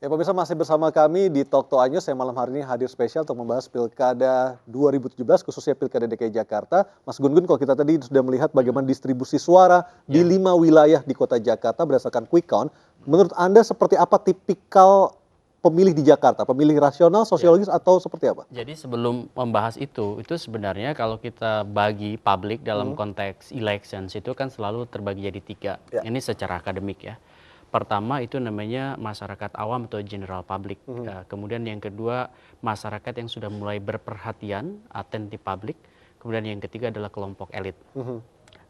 Ya pemirsa, masih bersama kami di Talk to Anyus. Saya malam hari ini hadir spesial untuk membahas Pilkada 2017, khususnya Pilkada DKI Jakarta. Mas Gun Gun, kalau kita tadi sudah melihat bagaimana distribusi suara di 5 wilayah di kota Jakarta berdasarkan quick count. Menurut Anda seperti apa tipikal pemilih di Jakarta? Pemilih rasional, sosiologis, atau seperti apa? Jadi sebelum membahas itu sebenarnya kalau kita bagi publik dalam konteks elections itu kan selalu terbagi jadi 3. Ya. Ini secara akademik ya. Pertama itu namanya masyarakat awam atau general public. Kemudian yang kedua masyarakat yang sudah mulai berperhatian, attentive public. Kemudian yang ketiga adalah kelompok elit.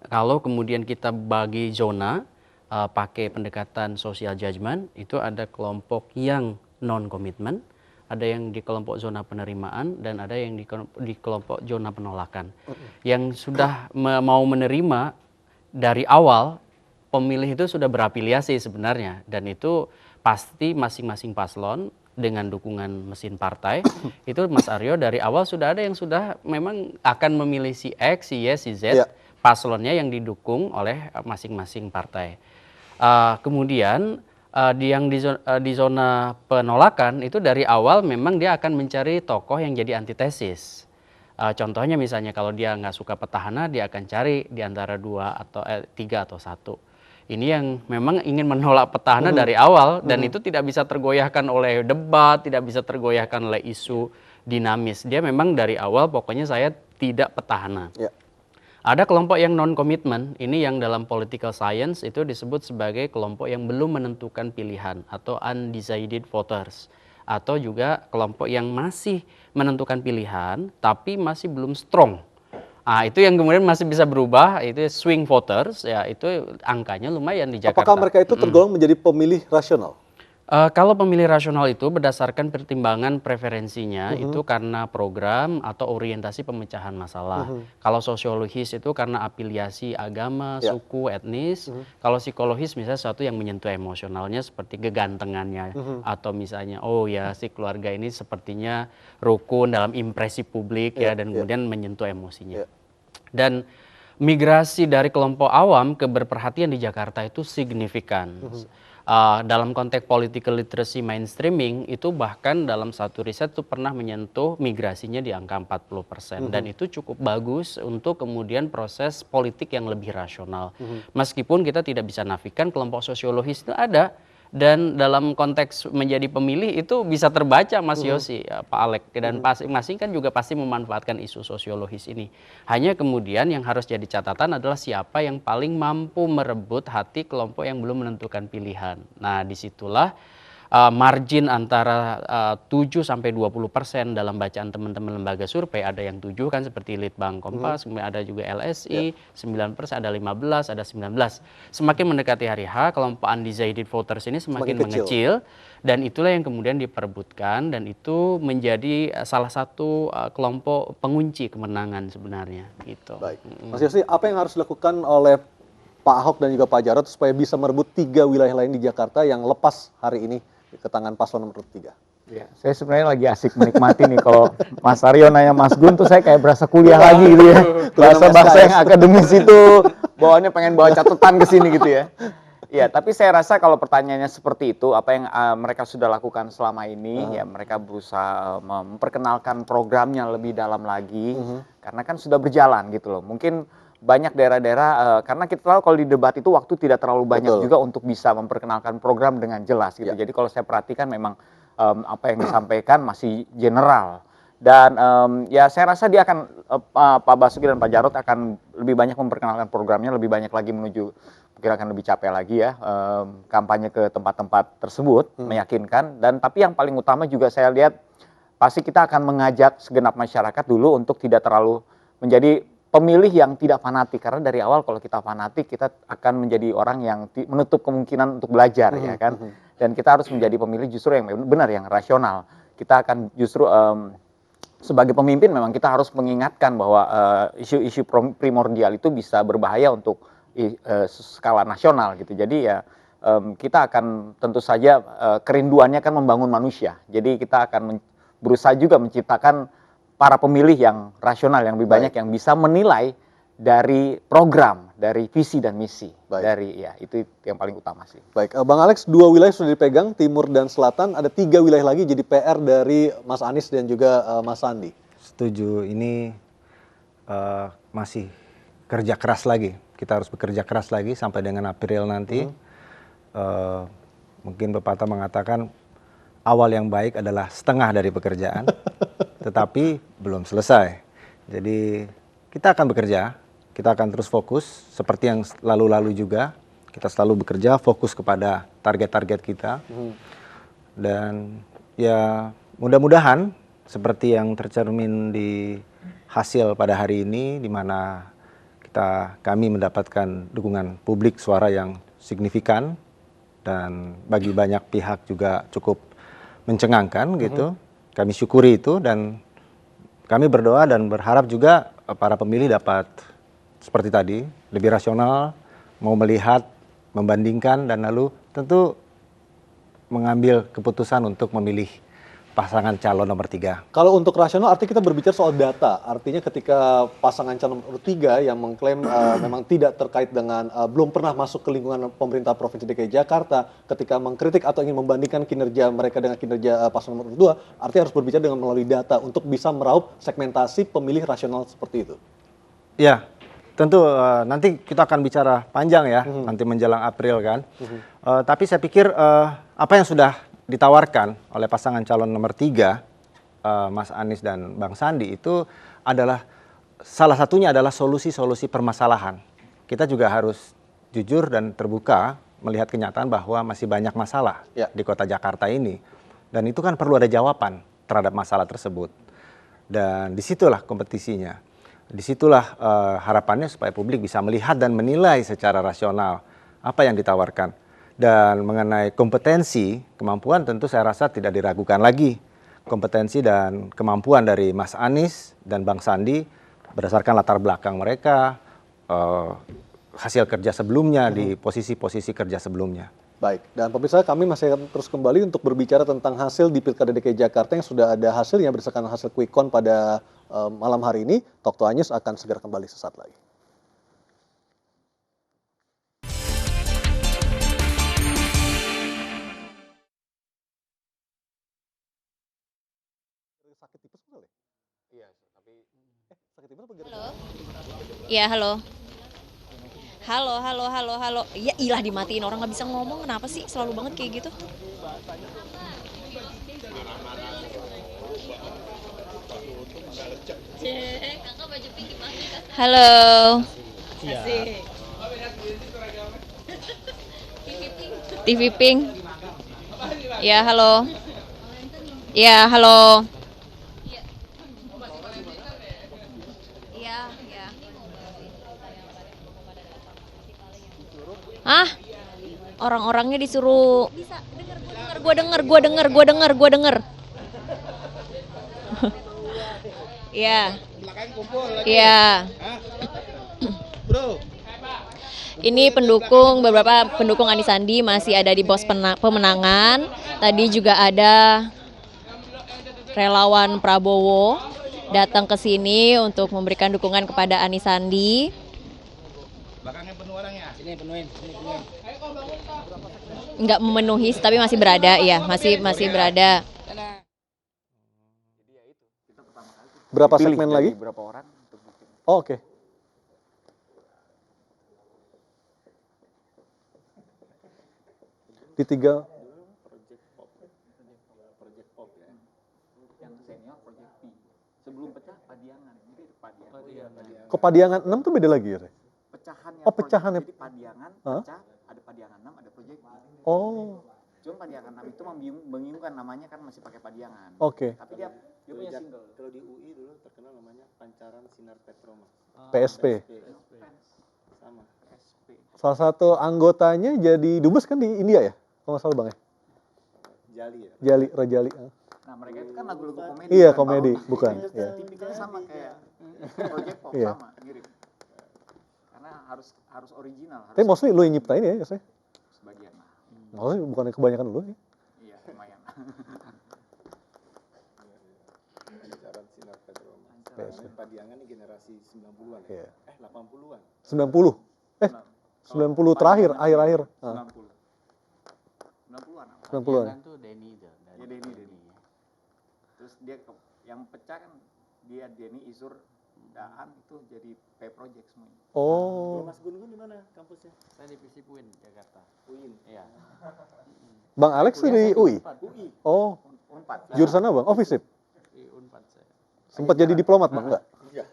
Kalau kemudian kita bagi zona pakai pendekatan social judgment, itu ada kelompok yang non-komitmen, ada yang di kelompok zona penerimaan, dan ada yang di kelompok zona penolakan. Yang sudah mau menerima dari awal, pemilih itu sudah berafiliasi sebenarnya, dan itu pasti masing-masing paslon dengan dukungan mesin partai itu Mas Aryo dari awal sudah ada yang sudah memang akan memilih si X, si Y, si Z, paslonnya yang didukung oleh masing-masing partai. Kemudian di zona penolakan itu dari awal memang dia akan mencari tokoh yang jadi antitesis. Contohnya misalnya kalau dia nggak suka petahana, dia akan cari di antara 2 atau 3 atau 1. Ini yang memang ingin menolak petahana dari awal, dan itu tidak bisa tergoyahkan oleh debat, tidak bisa tergoyahkan oleh isu dinamis. Dia memang dari awal pokoknya saya tidak petahana. Ada kelompok yang non-komitmen, ini yang dalam political science itu disebut sebagai kelompok yang belum menentukan pilihan atau undecided voters. Atau juga kelompok yang masih menentukan pilihan tapi masih belum strong. Itu yang kemudian masih bisa berubah, itu swing voters, ya itu angkanya lumayan di Jakarta. Apakah mereka itu tergolong menjadi pemilih rasional? Kalau pemilih rasional itu berdasarkan pertimbangan preferensinya itu karena program atau orientasi pemecahan masalah. Kalau sosiologis itu karena afiliasi agama, suku, etnis. Kalau psikologis misalnya sesuatu yang menyentuh emosionalnya seperti kegantengannya. Atau misalnya si keluarga ini sepertinya rukun dalam impresi publik dan kemudian menyentuh emosinya. Dan migrasi dari kelompok awam ke berperhatian di Jakarta itu signifikan. Dalam konteks political literacy mainstreaming itu bahkan dalam satu riset itu pernah menyentuh migrasinya di angka 40%. Dan itu cukup bagus untuk kemudian proses politik yang lebih rasional. Meskipun kita tidak bisa nafikan kelompok sosiologis itu ada. Dan dalam konteks menjadi pemilih itu bisa terbaca Mas Yosi, Pak Alek, dan masing-masing kan juga pasti memanfaatkan isu sosiologis ini. Hanya kemudian yang harus jadi catatan adalah siapa yang paling mampu merebut hati kelompok yang belum menentukan pilihan. Nah disitulah margin antara 7-20% dalam bacaan teman-teman lembaga survei, ada yang 7 kan seperti Litbang Kompas, kemudian ada juga LSI, 9%, ada 15, ada 19. Semakin mendekati hari H, kelompok undecided voters ini semakin mengecil, dan itulah yang kemudian diperebutkan, dan itu menjadi salah satu kelompok pengunci kemenangan sebenarnya. Gitu. Baik. Mas Yosi, apa yang harus dilakukan oleh Pak Ahok dan juga Pak Jarot supaya bisa merebut 3 wilayah lain di Jakarta yang lepas hari ini ke tangan paslon nomor 3? Ya, saya sebenarnya lagi asik menikmati nih kalau Mas Aryo nanya Mas Gun tuh saya kayak berasa kuliah lagi gitu ya. Bahasa-bahasa yang akademis itu bawaannya pengen bawa catatan ke sini gitu ya. Ya, tapi saya rasa kalau pertanyaannya seperti itu, apa yang mereka sudah lakukan selama ini, ya mereka berusaha memperkenalkan programnya lebih dalam lagi, karena kan sudah berjalan gitu loh. Mungkin banyak daerah-daerah, karena kita tahu kalau di debat itu waktu tidak terlalu banyak juga untuk bisa memperkenalkan program dengan jelas gitu. Jadi kalau saya perhatikan memang apa yang disampaikan masih general. Dan ya saya rasa dia akan, Pak Basuki dan Pak Jarot akan lebih banyak memperkenalkan programnya, lebih banyak lagi menuju, mungkin akan lebih capek lagi ya, kampanye ke tempat-tempat tersebut, meyakinkan. Dan tapi yang paling utama juga saya lihat, pasti kita akan mengajak segenap masyarakat dulu untuk tidak terlalu menjadi pemilih yang tidak fanatik, karena dari awal kalau kita fanatik kita akan menjadi orang yang menutup kemungkinan untuk belajar ya kan. Dan kita harus menjadi pemilih justru yang benar, yang rasional. Kita akan justru sebagai pemimpin memang kita harus mengingatkan bahwa isu-isu primordial itu bisa berbahaya untuk skala nasional gitu. Jadi ya kita akan tentu saja kerinduannya kan membangun manusia. Jadi kita akan berusaha juga menciptakan para pemilih yang rasional, yang lebih banyak, yang bisa menilai dari program dari visi dan misi. Baik. Dari ya itu yang paling utama sih. Baik, Bang Alex, 2 wilayah sudah dipegang, Timur dan Selatan. Ada 3 wilayah lagi jadi PR dari Mas Anies dan juga Mas Sandi. Setuju, ini masih kerja keras lagi. Kita harus bekerja keras lagi sampai dengan April nanti. Mungkin pepatah mengatakan awal yang baik adalah setengah dari pekerjaan, tetapi belum selesai. Jadi kita akan bekerja, kita akan terus fokus seperti yang lalu-lalu juga. Kita selalu bekerja, fokus kepada target-target kita. Dan ya mudah-mudahan seperti yang tercermin di hasil pada hari ini, di mana kami mendapatkan dukungan publik suara yang signifikan dan bagi banyak pihak juga cukup mencengangkan gitu. Kami syukuri itu dan kami berdoa dan berharap juga para pemilih dapat seperti tadi lebih rasional, mau melihat, membandingkan dan lalu tentu mengambil keputusan untuk memilih pasangan calon nomor 3. Kalau untuk rasional artinya kita berbicara soal data. Artinya ketika pasangan calon nomor 3 yang mengklaim memang tidak terkait dengan belum pernah masuk ke lingkungan pemerintah Provinsi DKI Jakarta, ketika mengkritik atau ingin membandingkan kinerja mereka dengan kinerja pasangan nomor 2, artinya harus berbicara dengan melalui data untuk bisa meraup segmentasi pemilih rasional seperti itu. Ya, tentu nanti kita akan bicara panjang ya, nanti menjelang April kan. Tapi saya pikir apa yang sudah ditawarkan oleh pasangan calon nomor 3, Mas Anies dan Bang Sandi itu adalah salah satunya adalah solusi-solusi permasalahan. Kita juga harus jujur dan terbuka melihat kenyataan bahwa masih banyak masalah di kota Jakarta ini. Dan itu kan perlu ada jawaban terhadap masalah tersebut. Dan disitulah kompetisinya. Disitulah harapannya supaya publik bisa melihat dan menilai secara rasional apa yang ditawarkan. Dan mengenai kompetensi, kemampuan tentu saya rasa tidak diragukan lagi. Kompetensi dan kemampuan dari Mas Anies dan Bang Sandi berdasarkan latar belakang mereka, hasil kerja sebelumnya di posisi-posisi kerja sebelumnya. Baik, dan pemirsa kami masih akan terus kembali untuk berbicara tentang hasil di Pilkada DKI Jakarta yang sudah ada hasilnya berdasarkan hasil quick count pada malam hari ini. Talk to Anyus akan segera kembali sesaat lagi. Sakit tipes betul ya? Iya, tapi Sakit tipes apa Halo. Iya, halo. Halo, halo, halo, halo. Ya ilah dimatiin orang nggak bisa ngomong. Kenapa sih selalu banget kayak gitu? Halo. Asik. TV Pink. Ya, halo. Ya, halo. Iya, iya. Ah, orang-orangnya disuruh. Bisa denger, gua denger. Iya. Iya. Ini beberapa pendukung Anies Sandi masih ada di pos pemenangan. Tadi juga ada relawan Prabowo datang ke sini untuk memberikan dukungan kepada Anies Sandi. Belakangnya penuh orangnya. Sini penuhin. Nggak memenuhi, tapi masih berada, ya, masih berada. Berapa pilih segmen dari lagi? berapa orang untuk bikin. Oh, oke. Di 3 Yang senior Project P. Sebelum pecah Padiangan. Jadi Padiangan. kok Padiangan 6 tuh beda lagi ya? Re? Pecahannya. Oh, pecahannya. Jadi Padiangan Hah? pecah, ada Padiangan 6, ada Project P. Oh, Cuma Padiangan 6 itu membingungkan, namanya kan masih pakai Padiangan. oke. Tapi dia punya single. Kalau di UI dulu terkenal namanya Pancaran Sinar Petroma. PSP. Sama. SP. Salah satu anggotanya jadi dubes kan di India ya? Kalau nggak salah Bang ya? Jali ya. Jali, Rajali. Nah, mereka itu kan lagu-lagu komedi. Iya, bukan komedi, parodi. bukan. Iya. Tipikalnya sama kayak Project Pop, Iya. sama, mirip. Karena harus original, harus Tapi mostly lu yang nyiptain ya, saya. sebagian lah. Maksudnya bukan kebanyakan lu ya. Iya, lumayan. Pancaran Sinar Petroma. PSP. Padiangan ini generasi 90-an. Iya. 80-an. 90. 90 terakhir, akhir-akhir. 90. 90-an. 90-an. Kan tuh Denny itu. Ya Denny. Terus dia yang pecah kan dia Denny Isur Daan itu jadi P Project semuanya. Oh. Mas Gun di mana kampusnya? Saya di Visip UIN Jakarta. UIN. Iya. Bang Alex dari UI? UI. Oh, Unpad. jurusan apa Bang? Oh, FISIP. Di Unpad saya. Sempat jadi diplomat Bang, enggak? Iya.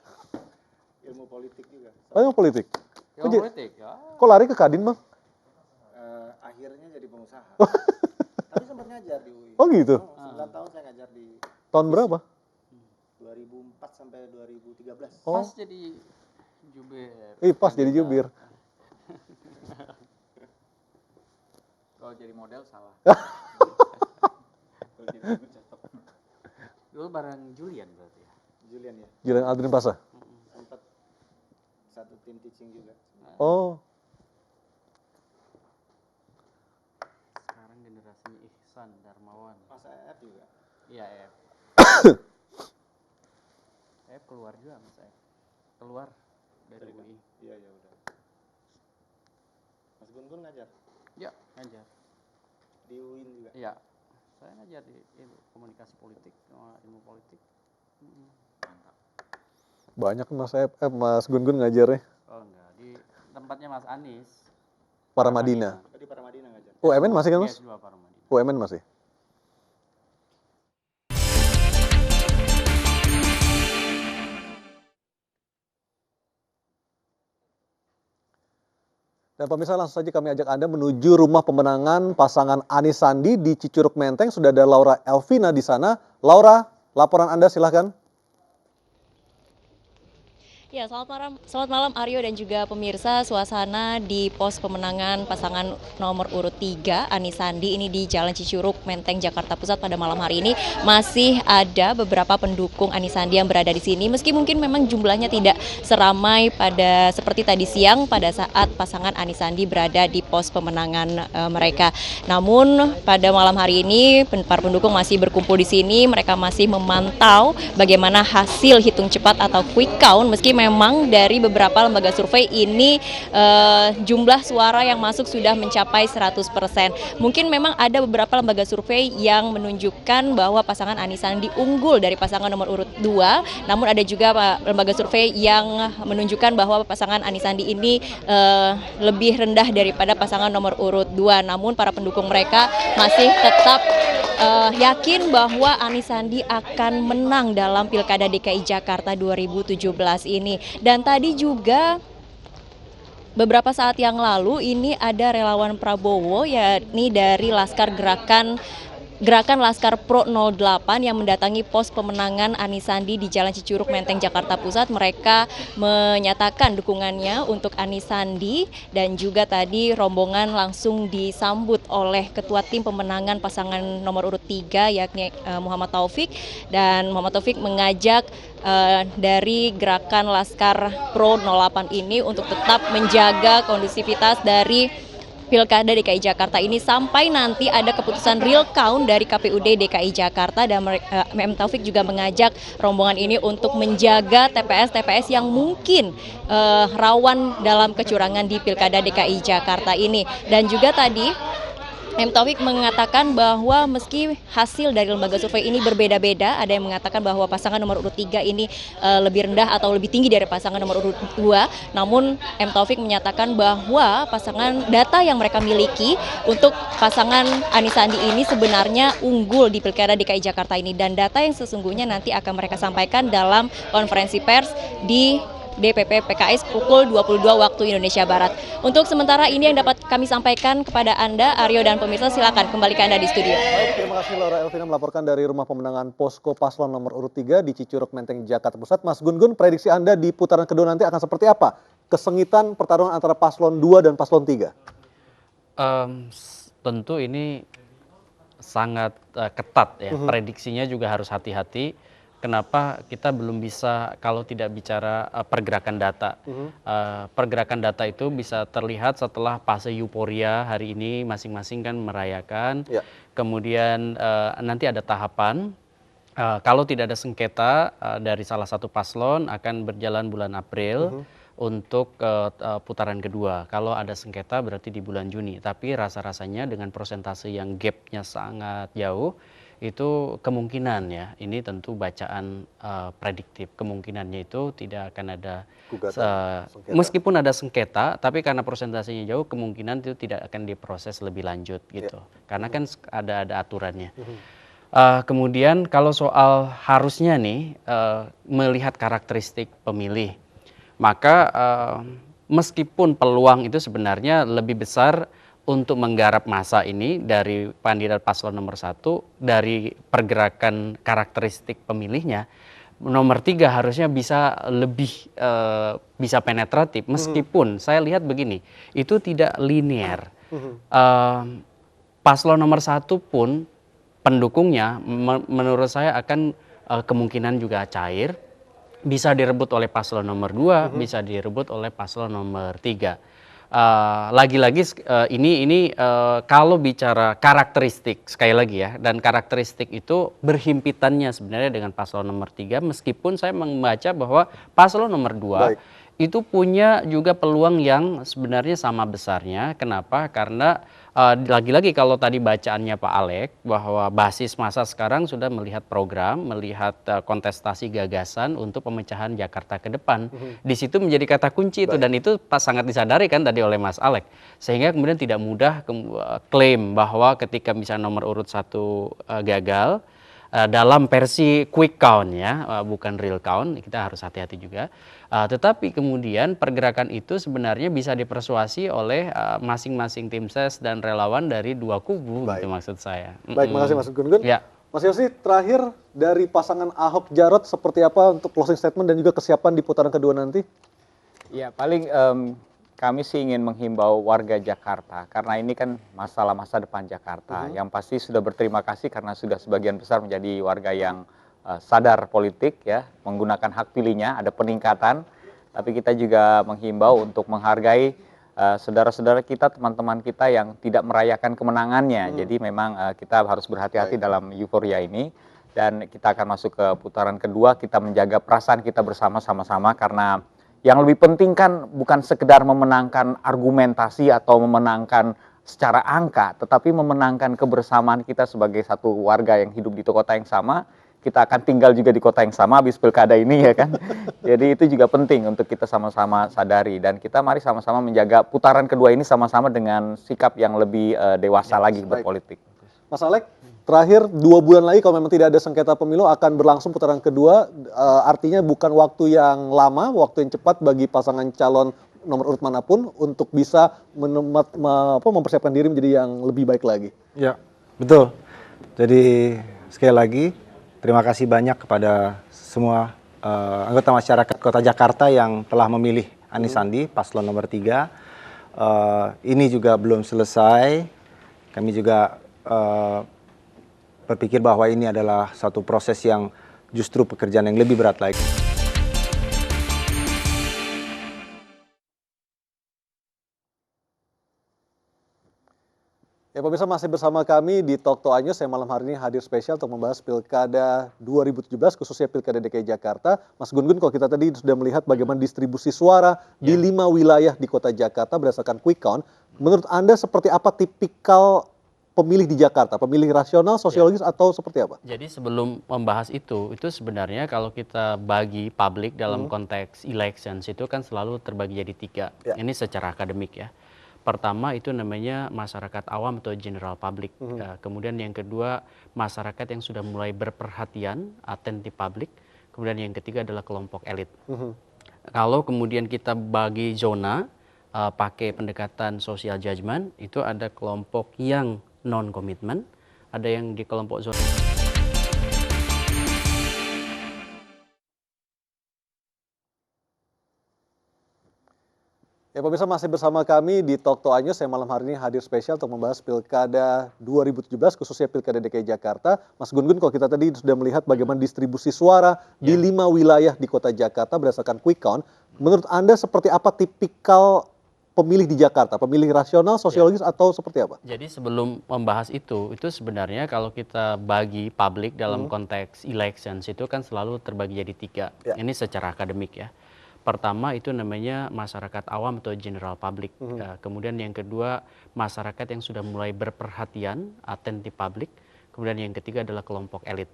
Ilmu politik juga. Oh, yang politik. Yang Kok politik ya. Kok lari ke Kadin Bang? Akhirnya jadi pengusaha. Tapi sempat ngajar di UI. Oh gitu. 9 tahun saya ngajar di Tahun berapa? 2004 sampai 2013. Oh. Pas jadi jubir. Pas jadi jubir. Kalau jadi model salah. Dulu bareng Julian berarti ya. Julian ya. Julian Aldrin Pasa. Sempat satu tim teaching juga. Oh. Sekarang generasinya Ihsan Darmawan. Mas AF juga. Iya, Ef. Ef keluar juga Mas Ef. Keluar dari UI. Iya ya udah. Mas Gun ngajar Ya, ngajar. di UIN juga. Iya. Saya ngajar di komunikasi politik, sama ilmu politik. Mantap. Banyak Mas Gun ngajarnya. Oh enggak, di tempatnya Mas Anies. Paramadina. Tadi Paramadina ngajar. UMN masih kan Mas? S2 Paramadina. UMN masih. Dan pemirsa langsung saja kami ajak Anda menuju rumah pemenangan pasangan Anies Sandi di Cicurug Menteng. Sudah ada Laura Elvina di sana. Laura, laporan Anda silahkan. Ya, selamat malam Aryo dan juga pemirsa. Suasana di pos pemenangan pasangan nomor urut 3 Anies Sandi ini di Jalan Cicurug, Menteng, Jakarta Pusat pada malam hari ini masih ada beberapa pendukung Anies Sandi yang berada di sini. Meski mungkin memang jumlahnya tidak seramai pada seperti tadi siang pada saat pasangan Anies Sandi berada di pos pemenangan mereka. Namun pada malam hari ini para pendukung masih berkumpul di sini. Mereka masih memantau bagaimana hasil hitung cepat atau quick count meski memang dari beberapa lembaga survei ini jumlah suara yang masuk sudah mencapai 100%. Mungkin memang ada beberapa lembaga survei yang menunjukkan bahwa pasangan Anies Sandi unggul dari pasangan nomor urut 2, namun ada juga lembaga survei yang menunjukkan bahwa pasangan Anies Sandi ini lebih rendah daripada pasangan nomor urut 2. Namun para pendukung mereka masih tetap yakin bahwa Anies Sandi akan menang dalam Pilkada DKI Jakarta 2017 ini. Dan tadi juga beberapa saat yang lalu ini ada relawan Prabowo yakni dari Laskar Gerakan Laskar Pro 08 yang mendatangi pos pemenangan Anies Sandi di Jalan Cicurug Menteng, Jakarta Pusat. Mereka menyatakan dukungannya untuk Anies Sandi dan juga tadi rombongan langsung disambut oleh Ketua Tim Pemenangan pasangan nomor urut 3 yakni Muhammad Taufik, dan Muhammad Taufik mengajak dari Gerakan Laskar Pro 08 ini untuk tetap menjaga kondusivitas dari Pilkada DKI Jakarta ini sampai nanti ada keputusan real count dari KPUD DKI Jakarta. Dan M. Taufik juga mengajak rombongan ini untuk menjaga TPS-TPS yang mungkin rawan dalam kecurangan di Pilkada DKI Jakarta ini. Dan juga tadi M. Taufik mengatakan bahwa meski hasil dari lembaga survei ini berbeda-beda, ada yang mengatakan bahwa pasangan nomor urut 3 ini lebih rendah atau lebih tinggi dari pasangan nomor urut 2. Namun M. Taufik menyatakan bahwa pasangan data yang mereka miliki untuk pasangan Anies Sandi ini sebenarnya unggul di Pilkada DKI Jakarta ini. Dan data yang sesungguhnya nanti akan mereka sampaikan dalam konferensi pers di DPP PKS pukul 22 waktu Indonesia Barat. Untuk sementara ini yang dapat kami sampaikan kepada Anda, Aryo dan pemirsa, silakan kembali ke Anda di studio. Baik, terima kasih Laura Elvina melaporkan dari rumah pemenangan posko paslon nomor urut 3 di Cicurug Menteng, Jakarta Pusat. Mas Gun, prediksi Anda di putaran kedua nanti akan seperti apa? Kesengitan pertarungan antara paslon 2 dan paslon 3? Tentu ini sangat ketat ya. Prediksinya juga harus hati-hati. Kenapa kita belum bisa kalau tidak bicara pergerakan data. Pergerakan data itu bisa terlihat setelah fase euforia hari ini masing-masing kan merayakan. Ya. Kemudian nanti ada tahapan. Kalau tidak ada sengketa dari salah satu paslon akan berjalan bulan April. untuk putaran kedua. Kalau ada sengketa berarti di bulan Juni. Tapi rasa-rasanya dengan persentase yang gapnya sangat jauh, itu kemungkinan ya, ini tentu bacaan prediktif. Kemungkinannya itu tidak akan ada, Sengketa. meskipun ada sengketa, tapi karena persentasenya jauh, kemungkinan itu tidak akan diproses lebih lanjut gitu. Karena kan ada aturannya. Kemudian kalau soal harusnya nih melihat karakteristik pemilih, maka meskipun peluang itu sebenarnya lebih besar untuk menggarap masa ini dari kandidat paslon nomor 1 dari pergerakan karakteristik pemilihnya, nomor 3 harusnya bisa lebih bisa penetratif. Meskipun saya lihat begini, itu tidak linear. Paslon nomor 1 pun pendukungnya menurut saya akan kemungkinan juga cair, bisa direbut oleh paslon nomor 2, bisa direbut oleh paslon nomor 3. Lagi-lagi ini kalau bicara karakteristik sekali lagi ya, dan karakteristik itu berhimpitannya sebenarnya dengan paslon nomor 3, meskipun saya membaca bahwa paslon nomor 2 itu punya juga peluang yang sebenarnya sama besarnya. Kenapa? Karena lagi-lagi kalau tadi bacaannya Pak Alek bahwa basis massa sekarang sudah melihat program, melihat kontestasi gagasan untuk pemecahan Jakarta ke depan. Di situ menjadi kata kunci itu, dan itu sangat disadari kan tadi oleh Mas Alek. Sehingga kemudian tidak mudah klaim bahwa ketika misalnya nomor urut 1 gagal dalam versi quick count ya, bukan real count, kita harus hati-hati juga. Tetapi kemudian pergerakan itu sebenarnya bisa dipersuasi oleh masing-masing tim ses dan relawan dari dua kubu, gitu maksud saya. Baik, makasih Mas Gun Gun. Ya. Mas Yosi, terakhir dari pasangan Ahok Jarot seperti apa untuk closing statement dan juga kesiapan di putaran kedua nanti? Ya paling kami sih ingin menghimbau warga Jakarta, karena ini kan masalah masa depan Jakarta. Yang pasti sudah berterima kasih karena sudah sebagian besar menjadi warga yang sadar politik ya, menggunakan hak pilihnya, ada peningkatan. Tapi kita juga menghimbau untuk menghargai saudara-saudara kita, teman-teman kita yang tidak merayakan kemenangannya. Jadi memang kita harus berhati-hati dalam euforia ini. Dan kita akan masuk ke putaran kedua, kita menjaga perasaan kita bersama sama-sama, karena yang lebih penting kan bukan sekedar memenangkan argumentasi atau memenangkan secara angka, tetapi memenangkan kebersamaan kita sebagai satu warga yang hidup di kota yang sama. Kita akan tinggal juga di kota yang sama habis pilkada ini ya kan. Jadi itu juga penting untuk kita sama-sama sadari, dan kita mari sama-sama menjaga putaran kedua ini sama-sama dengan sikap yang lebih dewasa lagi berpolitik. Mas Alek, terakhir 2 bulan lagi kalau memang tidak ada sengketa pemilu akan berlangsung putaran kedua, artinya bukan waktu yang lama, waktu yang cepat bagi pasangan calon nomor urut manapun untuk bisa mempersiapkan diri menjadi yang lebih baik lagi. Ya, betul. Jadi sekali lagi terima kasih banyak kepada semua anggota masyarakat Kota Jakarta yang telah memilih Anies Sandi paslon nomor 3. Ini juga belum selesai. Kami juga berpikir bahwa ini adalah satu proses yang justru pekerjaan yang lebih berat lagi. Ya pemirsa, masih bersama kami di Talk to Anyus. Saya malam hari ini hadir spesial untuk membahas Pilkada 2017, khususnya Pilkada DKI Jakarta. Mas Gun Gun, kalau kita tadi sudah melihat bagaimana distribusi suara di 5 wilayah di kota Jakarta berdasarkan quick count. Menurut Anda seperti apa tipikal pemilih di Jakarta? Pemilih rasional, sosiologis, atau seperti apa? Jadi sebelum membahas itu sebenarnya kalau kita bagi publik dalam konteks elections itu kan selalu terbagi jadi 3. Ini secara akademik ya. Pertama itu namanya masyarakat awam atau general public. Kemudian yang kedua masyarakat yang sudah mulai berperhatian, attentive public. Kemudian yang ketiga adalah kelompok elit. Kalau kemudian kita bagi zona pakai pendekatan social judgment, itu ada kelompok yang non komitmen, ada yang di kelompok zona. Ya pemirsa, masih bersama kami di Talk to Anyus. Saya malam hari ini hadir spesial untuk membahas Pilkada 2017, khususnya Pilkada DKI Jakarta. Mas Gun Gun, kalau kita tadi sudah melihat bagaimana distribusi suara di 5 wilayah di kota Jakarta berdasarkan quick count. Menurut Anda seperti apa tipikal pemilih di Jakarta? Pemilih rasional, sosiologis, atau seperti apa? Jadi sebelum membahas itu sebenarnya kalau kita bagi publik dalam konteks elections itu kan selalu terbagi jadi 3. Ini secara akademik ya. Pertama itu namanya masyarakat awam atau general public. Kemudian yang kedua masyarakat yang sudah mulai berperhatian, attentive public. Kemudian yang ketiga adalah kelompok elit.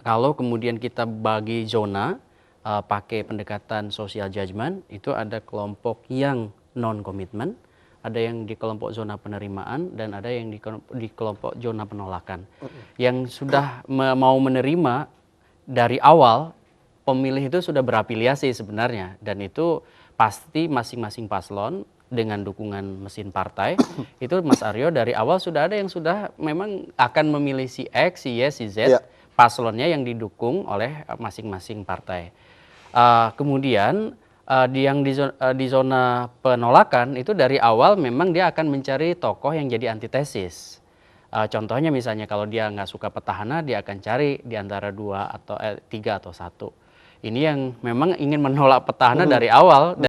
Kalau kemudian kita bagi zona pakai pendekatan social judgment, itu ada kelompok yang non komitmen, ada yang di kelompok zona penerimaan, dan ada yang di kelompok zona penolakan. Yang sudah mau menerima dari awal, pemilih itu sudah berafiliasi sebenarnya, dan itu pasti masing-masing paslon dengan dukungan mesin partai itu Mas Aryo dari awal sudah ada yang sudah memang akan memilih si X, si Y, si Z, paslonnya yang didukung oleh masing-masing partai. Kemudian di zona penolakan itu dari awal memang dia akan mencari tokoh yang jadi antitesis. Contohnya misalnya kalau dia nggak suka petahana, dia akan cari di antara 2 atau 3 atau 1. Ini yang memang ingin menolak petahana dari awal.